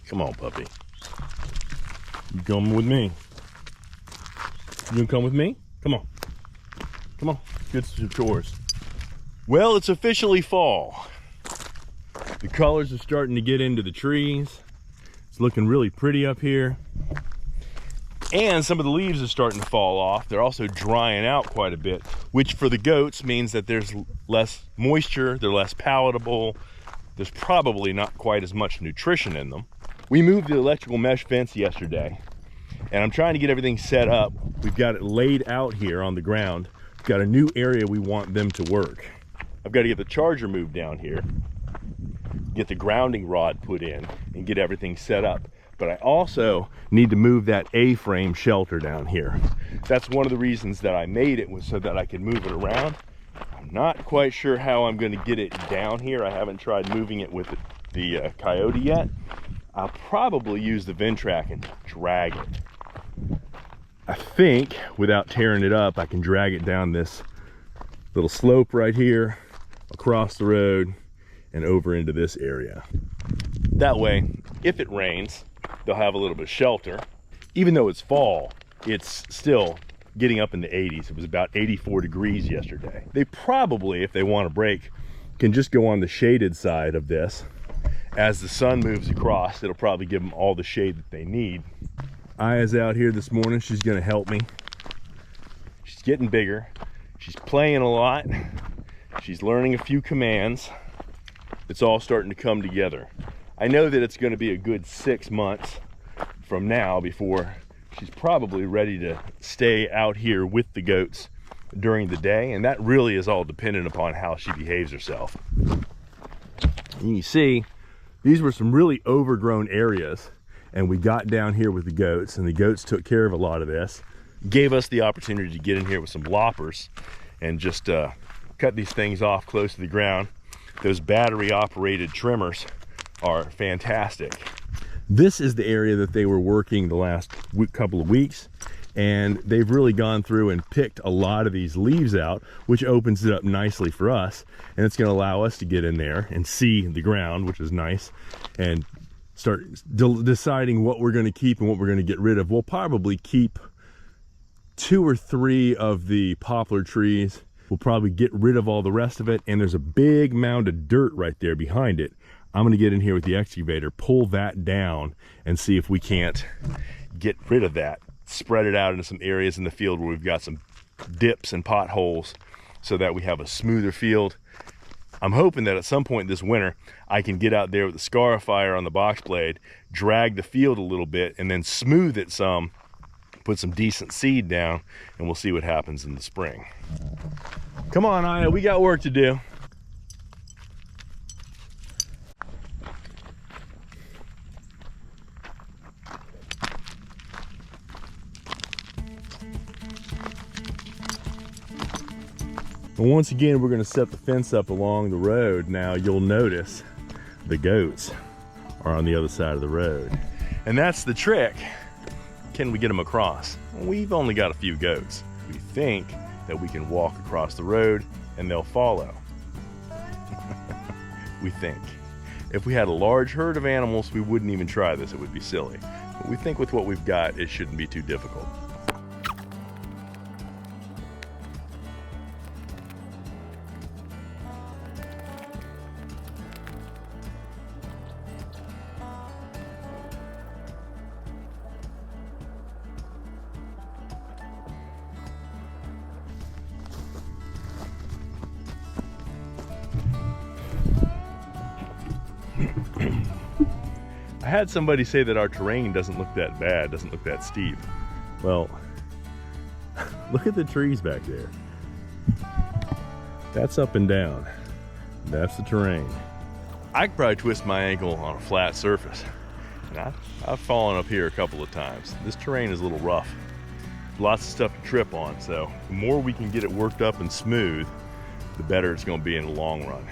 Come on, puppy. You coming with me? You gonna come with me? Come on. Come on. Get some chores. Well, it's officially fall. The colors are starting to get into the trees. It's looking really pretty up here. And some of the leaves are starting to fall off. They're also drying out quite a bit, which for the goats means that there's less moisture, they're less palatable. There's probably not quite as much nutrition in them. We moved the electrical mesh fence yesterday, and I'm trying to get everything set up. We've got it laid out here on the ground. We've got a new area we want them to work. I've got to get the charger moved down here, get the grounding rod put in, and get everything set up. But I also need to move that A-frame shelter down here. That's one of the reasons that I made it, was so that I could move it around. I'm not quite sure how I'm going to get it down here. I haven't tried moving it with the Coyote yet. I'll probably use the Ventrac and drag it. I think without tearing it up, I can drag it down this little slope right here, across the road, and over into this area. That way, if it rains, they'll have a little bit of shelter. Even though it's fall, it's still getting up in the 80s. It was about 84 degrees yesterday. They probably, if they want to break, can just go on the shaded side of this. As the sun moves across, it'll probably give them all the shade that they need. Aya's out here this morning. She's gonna help me. She's getting bigger. She's playing a lot. She's learning a few commands. It's all starting to come together. I know that it's gonna be a good 6 months from now before she's probably ready to stay out here with the goats during the day, and that really is all dependent upon how she behaves herself. And you see, these were some really overgrown areas, and we got down here with the goats, and the goats took care of a lot of this. Gave us the opportunity to get in here with some loppers and just cut these things off close to the ground. Those battery operated trimmers are fantastic. This is the area that they were working the last couple of weeks, and they've really gone through and picked a lot of these leaves out, which opens it up nicely for us, and it's going to allow us to get in there and see the ground, which is nice, and start deciding what we're going to keep and what we're going to get rid of. We'll probably keep 2 or 3 of the poplar trees. We'll probably get rid of all the rest of it, and there's a big mound of dirt right there behind it. I'm going to get in here with the excavator, pull that down, and see if we can't get rid of that. Spread it out into some areas in the field where we've got some dips and potholes so that we have a smoother field. I'm hoping that at some point this winter, I can get out there with the scarifier on the box blade, drag the field a little bit, and then smooth it some, put some decent seed down, and we'll see what happens in the spring. Come on, Aya, we got work to do. And once again, we're going to set the fence up along the road. Now you'll notice the goats are on the other side of the road. And that's the trick. Can we get them across? Well, we've only got a few goats. We think that we can walk across the road and they'll follow. We think. If we had a large herd of animals, we wouldn't even try this. It would be silly. But we think with what we've got, it shouldn't be too difficult. I had somebody say that our terrain doesn't look that bad, doesn't look that steep. Well, look at the trees back there. That's up and down. That's the terrain. I could probably twist my ankle on a flat surface. And I've fallen up here a couple of times. This terrain is a little rough. Lots of stuff to trip on, so the more we can get it worked up and smooth, the better it's going to be in the long run.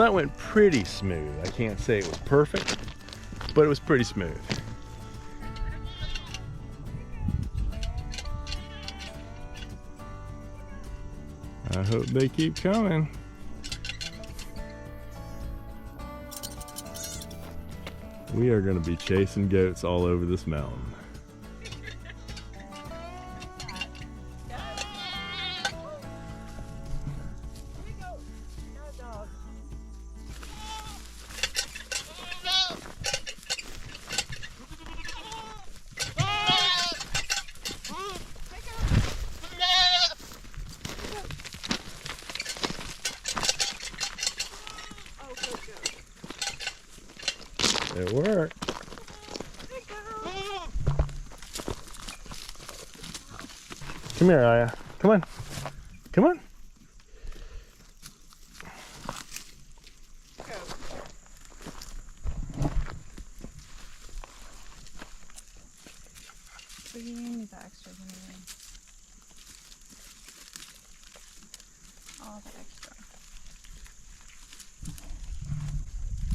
that went pretty smooth. I can't say it was perfect, but it was pretty smooth. I hope they keep coming. We are going to be chasing goats all over this mountain. It worked. Come here, Aya. Come on. Come on. What do you need the extra? All the extra.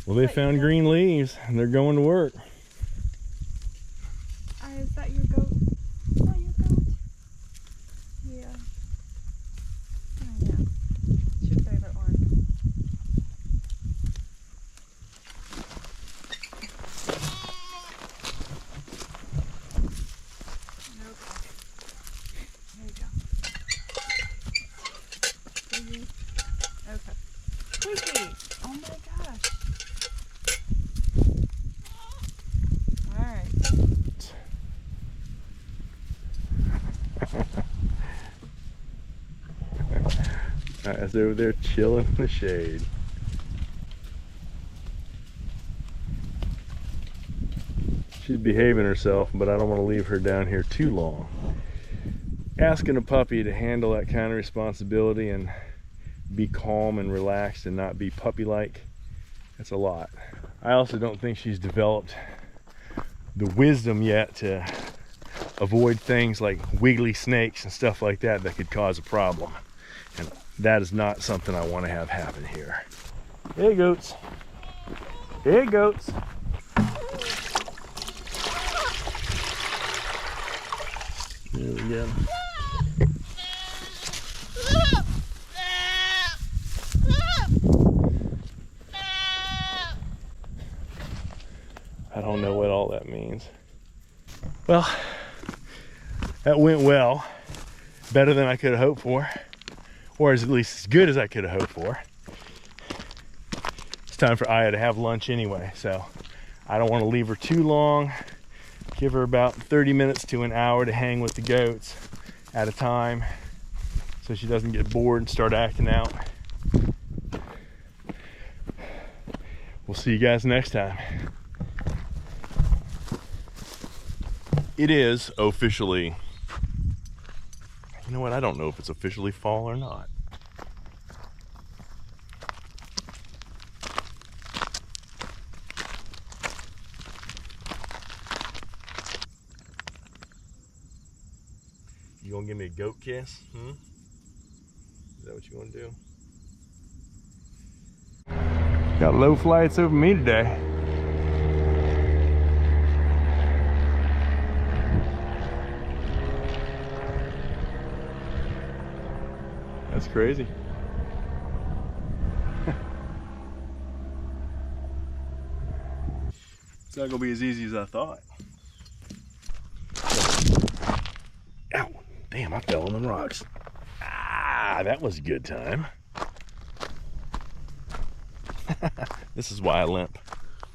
Well, they found green leaves and they're going to work. Is that your goat? Is that your goat? Yeah. Oh, yeah. It's your favorite one. Okay. Here you go. Okay. Squeaky! Oh my gosh. Aya's over there chilling in the shade. She's behaving herself, but I don't want to leave her down here too long. Asking a puppy to handle that kind of responsibility and be calm and relaxed and not be puppy-like, that's a lot. I also don't think she's developed the wisdom yet to avoid things like wiggly snakes and stuff like that that could cause a problem. And that is not something I want to have happen here. Hey, goats. Hey, goats. There we go. I don't know what all that means. Well, that went well. Better than I could have hoped for. Or at least as good as I could have hoped for. It's time for Aya to have lunch anyway, so I don't want to leave her too long. Give her about 30 minutes to an hour to hang with the goats at a time so she doesn't get bored and start acting out. We'll see you guys next time. It is officially, you know what, I don't know if it's officially fall or not. You gonna give me a goat kiss? Is that what you wanna do? Got low flights over me today. That's crazy. It's not gonna be as easy as I thought. Ow, damn, I fell on the rocks. Ah, that was a good time. This is why I limp.